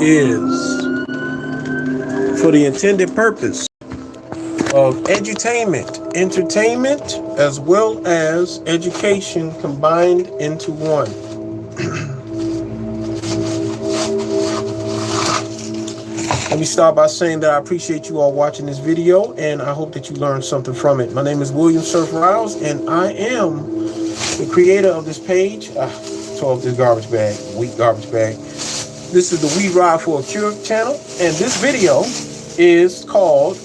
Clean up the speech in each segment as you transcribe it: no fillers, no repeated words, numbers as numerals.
is for the intended purpose of edutainment, entertainment, as well as education combined into one. Let me start by saying that I appreciate you all watching this video, and I hope that you learned something from it. My name is William Surf Riles, and I am the creator of this page. Tore up this garbage bag, weak garbage bag. This is the We Ride for a Cure channel, and this video is called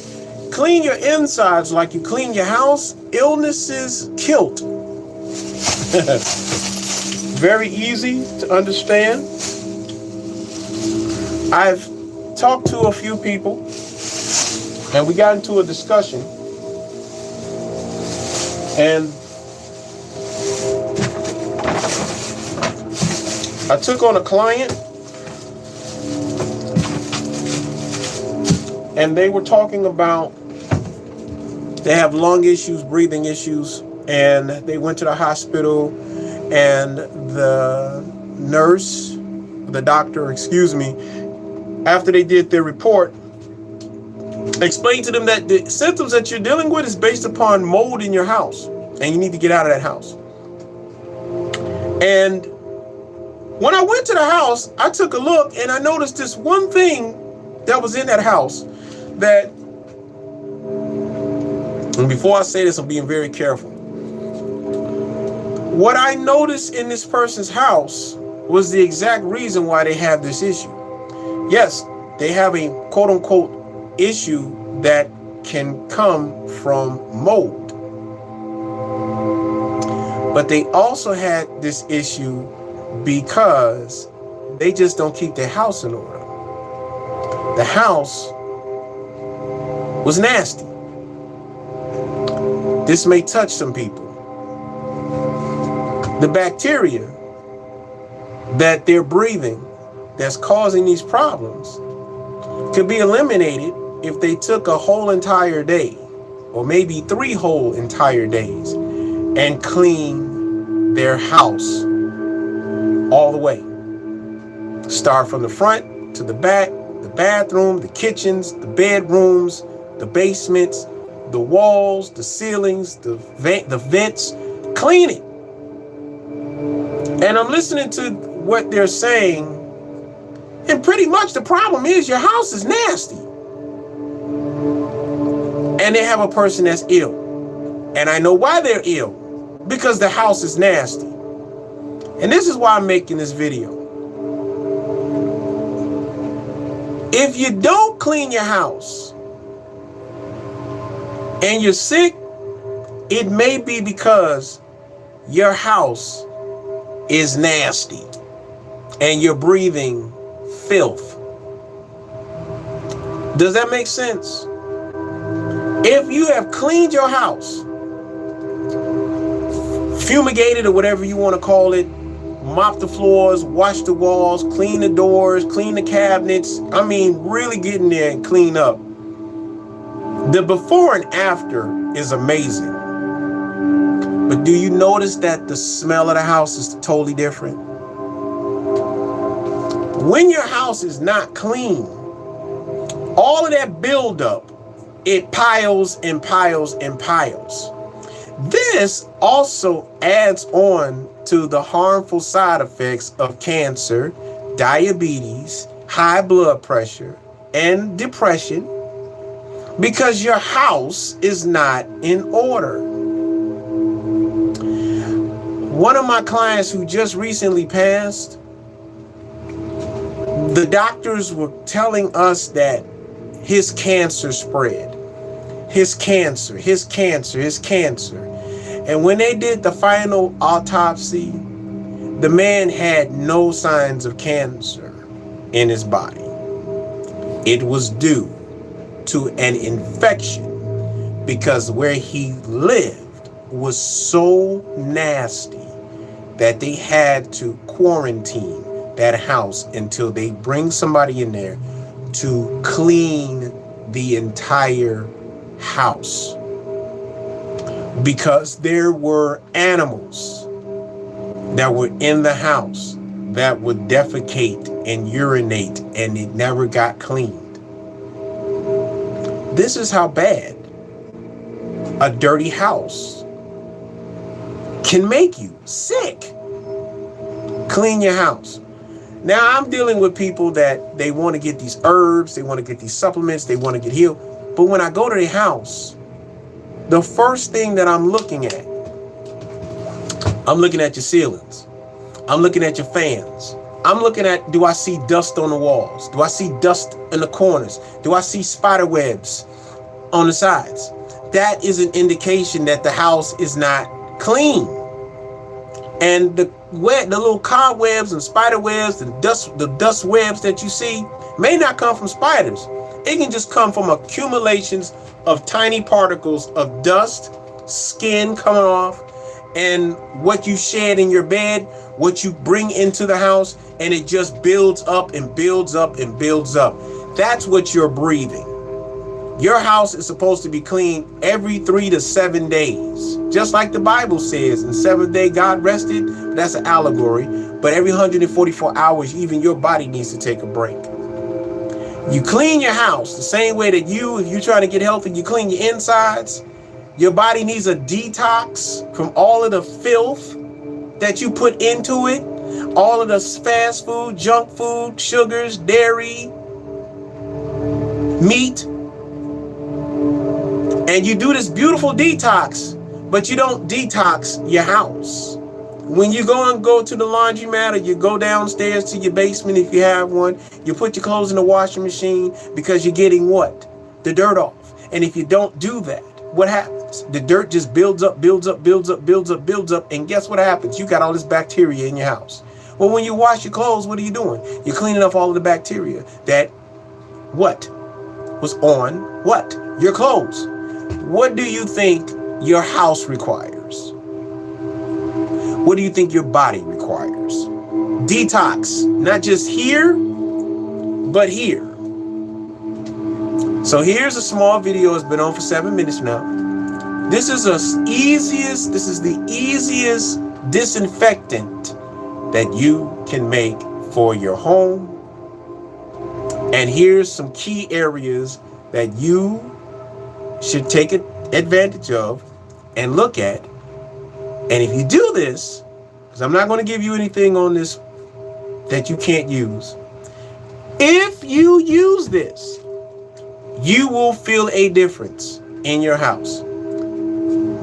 Clean Your Insides Like You Clean Your House, Illnesses Killed. Very easy to understand. I've talked to a few people, and we got into a discussion, and I took on a client, and they were talking about they have lung issues, breathing issues, and they went to the hospital, and the doctor, after they did their report, explained to them that the symptoms that you're dealing with is based upon mold in your house, and you need to get out of that house. And when I went to the house, I took a look, and I noticed this one thing that was in that house that, and before I say this, I'm being very careful. What I noticed in this person's house was the exact reason why they have this issue. Yes, they have a quote-unquote issue that can come from mold. But they also had this issue because they just don't keep their house in order. The house was nasty. This may touch some people. The bacteria that they're breathing that's causing these problems could be eliminated if they took a whole entire day, or maybe 3 whole entire days, and clean their house all the way. Start from the front to the back, the bathroom, the kitchens, the bedrooms, the basements, the walls, the ceilings, the vents. Clean it. And I'm listening to what they're saying, and pretty much the problem is your house is nasty. And they have a person that's ill. And I know why they're ill. Because the house is nasty. And this is why I'm making this video. If you don't clean your house and you're sick, it may be because your house is nasty and you're breathing filth. Does that make sense? If you have cleaned your house, fumigated or whatever you want to call it, mop the floors, wash the walls, clean the doors, clean the cabinets, I mean, really get in there and clean up. The before and after is amazing. But do you notice that the smell of the house is totally different? When your house is not clean, all of that buildup, it piles and piles and piles. This also adds on to the harmful side effects of cancer, diabetes, high blood pressure, and depression, because your house is not in order. One of my clients who just recently passed, the doctors were telling us that his cancer spread. His cancer. And when they did the final autopsy, the man had no signs of cancer in his body. It was due to an infection because where he lived was so nasty that they had to quarantine that house until they bring somebody in there to clean the entire house, because there were animals that were in the house that would defecate and urinate and it never got cleaned. This is how bad a dirty house can make you sick. Clean your house. Now, I'm dealing with people that they want to get these herbs, they want to get these supplements, they want to get healed. But when I go to their house, the first thing that I'm looking at your ceilings. I'm looking at your fans. I'm looking at, do I see dust on the walls? Do I see dust in the corners? Do I see spider webs on the sides? That is an indication that the house is not clean. And the little cobwebs and spider webs and the dust webs that you see may not come from spiders. It can just come from accumulations of tiny particles of dust, skin coming off, and what you shed in your bed, what you bring into the house, and it just builds up and builds up and builds up. That's what you're breathing. Your house is supposed to be clean every 3 to 7 days. Just like the Bible says, in 7th day God rested. That's an allegory. But every 144 hours, even your body needs to take a break. You clean your house the same way that if you're trying to get healthy, you clean your insides. Your body needs a detox from all of the filth that you put into it. All of the fast food, junk food, sugars, dairy, meat. And you do this beautiful detox, but you don't detox your house. When you go to the laundromat, or you go downstairs to your basement if you have one, you put your clothes in the washing machine because you're getting what? The dirt off. And if you don't do that, what happens? The dirt just builds up, builds up, builds up, builds up, builds up. And guess what happens? You got all this bacteria in your house. Well, when you wash your clothes, what are you doing? You're cleaning up all of the bacteria that what was on what? Your clothes. What do you think your house requires? What do you think your body requires? Detox, not just here, but here. So here's a small video. It's been on for 7 minutes now. This is the easiest disinfectant that you can make for your home. And here's some key areas that you should take advantage of and look at. And if you do this, because I'm not going to give you anything on this that you can't use. If you use this, you will feel a difference in your house.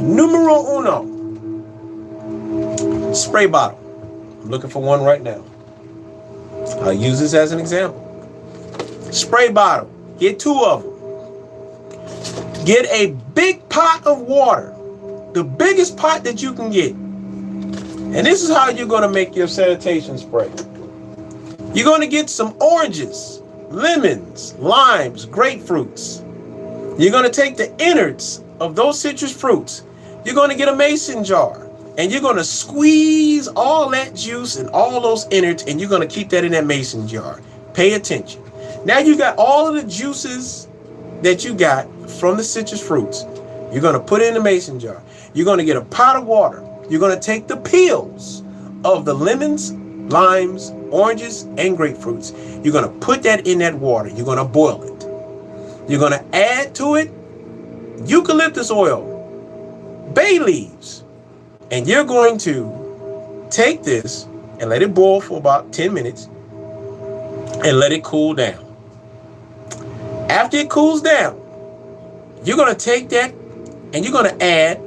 Numero uno, spray bottle. I'm looking for one right now. I'll use this as an example. Spray bottle. Get 2 of them. Get a big pot of water. The biggest pot that you can get. And this is how you're going to make your sanitation spray. You're going to get some oranges, lemons, limes, grapefruits. You're going to take the innards of those citrus fruits. You're going to get a mason jar. And you're going to squeeze all that juice and all those innards. And you're going to keep that in that mason jar. Pay attention. Now you got all of the juices that you got from the citrus fruits. You're going to put it in the mason jar. You're going to get a pot of water. You're going to take the peels of the lemons, limes, oranges, and grapefruits. You're going to put that in that water. You're going to boil it. You're going to add to it eucalyptus oil, bay leaves, and you're going to take this and let it boil for about 10 minutes and let it cool down. After it cools down, you're going to take that and you're going to add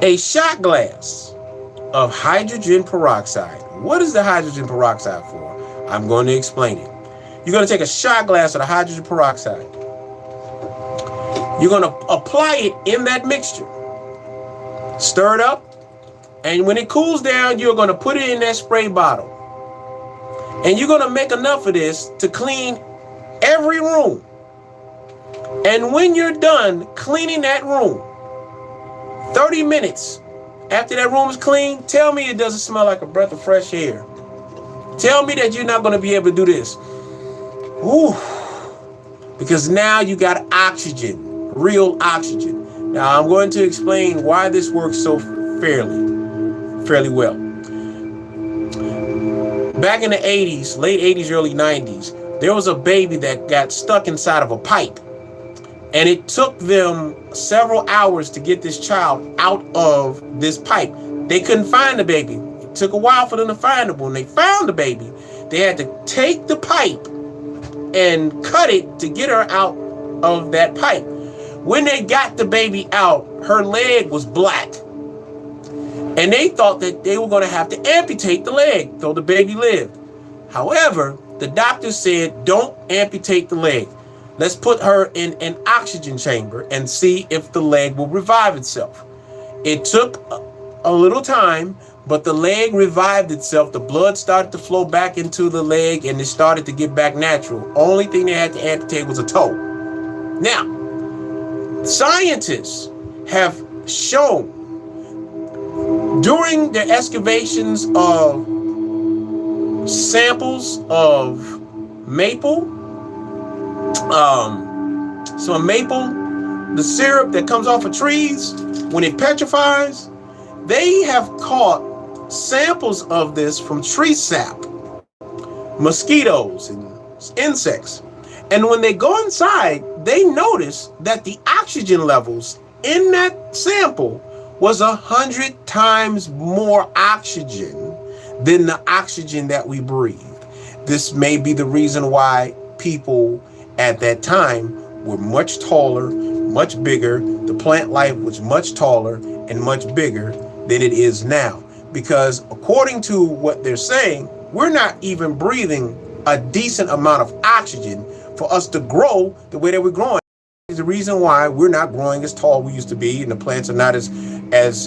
a shot glass of hydrogen peroxide. What is the hydrogen peroxide for? I'm going to explain it. You're going to take a shot glass of the hydrogen peroxide. You're going to apply it in that mixture. Stir it up. And when it cools down, you're going to put it in that spray bottle. And you're going to make enough of this to clean every room. And when you're done cleaning that room, 30 minutes after that room is clean, tell me it doesn't smell like a breath of fresh air. Tell me that you're not going to be able to do this. Ooh. Because now you got oxygen, real oxygen. Now I'm going to explain why this works so fairly well. back in the 80s, late 80s, early 90s, there was a baby that got stuck inside of a pipe. And it took them several hours to get this child out of this pipe. They couldn't find the baby. It took a while for them to find it. When they found the baby, they had to take the pipe and cut it to get her out of that pipe. When they got the baby out, her leg was black. And they thought that they were going to have to amputate the leg, though the baby lived. However, the doctor said, don't amputate the leg. Let's put her in an oxygen chamber and see if the leg will revive itself. It took a little time, but the leg revived itself. The blood started to flow back into the leg and it started to get back natural. Only thing they had to amputate was a toe. Now, scientists have shown during their excavations of samples of maple, the syrup that comes off of trees, when it petrifies, they have caught samples of this from tree sap, mosquitoes, and insects. And when they go inside, they notice that the oxygen levels in that sample was 100 times more oxygen than the oxygen that we breathe. This may be the reason why people at that time were much taller, much bigger. The plant life was much taller and much bigger than it is now. Because according to what they're saying, we're not even breathing a decent amount of oxygen for us to grow the way that we're growing. Is the reason why we're not growing as tall we used to be, and the plants are not as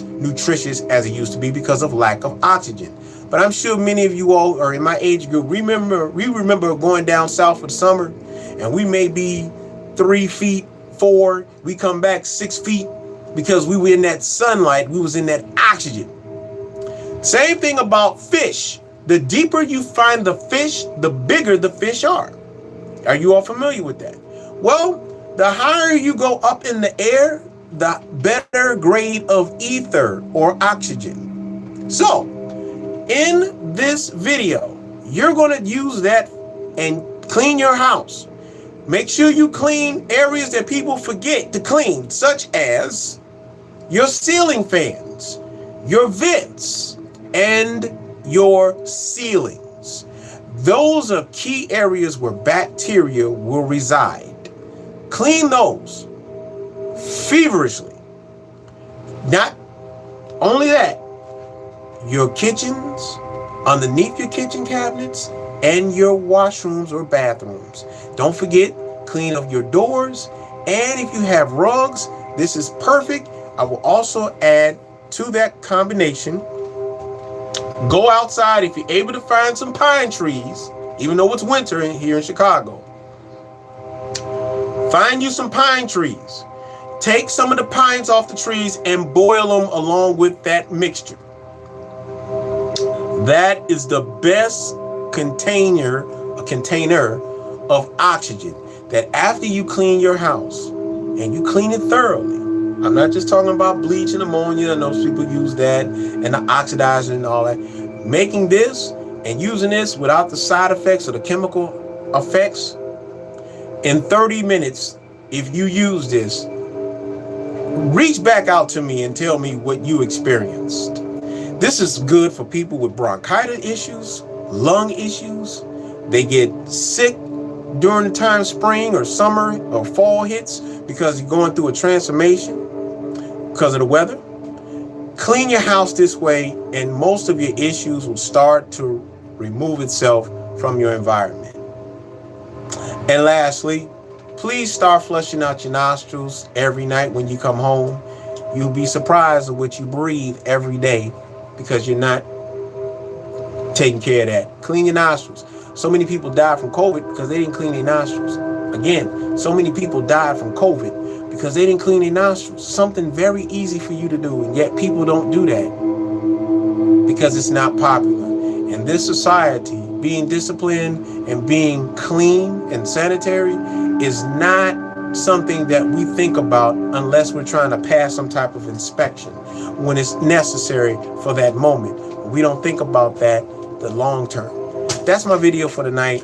nutritious as it used to be because of lack of oxygen. But I'm sure many of you all are in my age group. We remember going down south for the summer, and we may be 3 feet, 4. We come back 6 feet because we were in that sunlight. We was in that oxygen. Same thing about fish. The deeper you find the fish, the bigger the fish are. Are you all familiar with that? Well, the higher you go up in the air, the better grade of ether or oxygen. So, in this video, you're going to use that and clean your house. Make sure you clean areas that people forget to clean, such as your ceiling fans, your vents, and your ceilings. Those are key areas where bacteria will reside. Clean those feverishly. Not only that, your kitchens, underneath your kitchen cabinets, and your washrooms or bathrooms. Don't forget, clean up your doors. And if you have rugs, this is perfect. I will also add to that combination, go outside if you're able to find some pine trees, even though it's winter here in Chicago. Find you some pine trees. Take some of the pines off the trees and boil them along with that mixture. That is the best container of oxygen. That after you clean your house and you clean it thoroughly, I'm not just talking about bleach and ammonia. I know people use that and the oxidizer and all that. Making this and using this without the side effects or the chemical effects, in 30 minutes, if you use this, reach back out to me and tell me what you experienced. This is good for people with bronchitis issues, lung issues. They get sick during the time spring or summer or fall hits because you're going through a transformation because of the weather. Clean your house this way and most of your issues will start to remove itself from your environment. And lastly, please start flushing out your nostrils every night when you come home. You'll be surprised at what you breathe every day because you're not taking care of that. Clean your nostrils. So many people died from COVID because they didn't clean their nostrils. Again, so many people died from COVID because they didn't clean their nostrils. Something very easy for you to do, and yet people don't do that because it's not popular. In this society, being disciplined and being clean and sanitary is not something that we think about unless we're trying to pass some type of inspection when it's necessary for that moment. We don't think about that the long term. that's my video for tonight.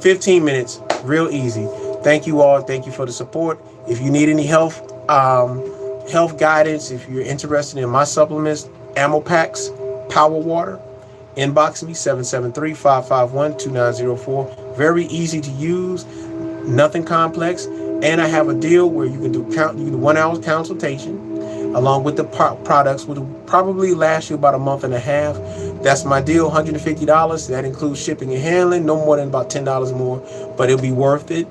15 minutes, real easy. Thank you all. Thank you for the support. If you need any health guidance, if you're interested in my supplements, Ammo Packs, Power Water, inbox me 773-551-2904. Very easy to use, nothing complex. And I have a deal where you can do 1 hour consultation along with the products, which will probably last you about a month and a half. That's my deal, $150. That includes shipping and handling, no more than about $10 more, but it'll be worth it.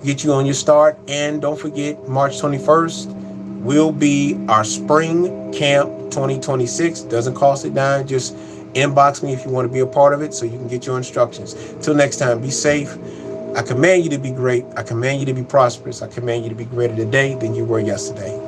Get you on your start. And don't forget, March 21st will be our spring camp 2026. Doesn't cost a dime. Just inbox me if you want to be a part of it so you can get your instructions. Till next time, be safe. I command you to be great. I command you to be prosperous. I command you to be greater today than you were yesterday.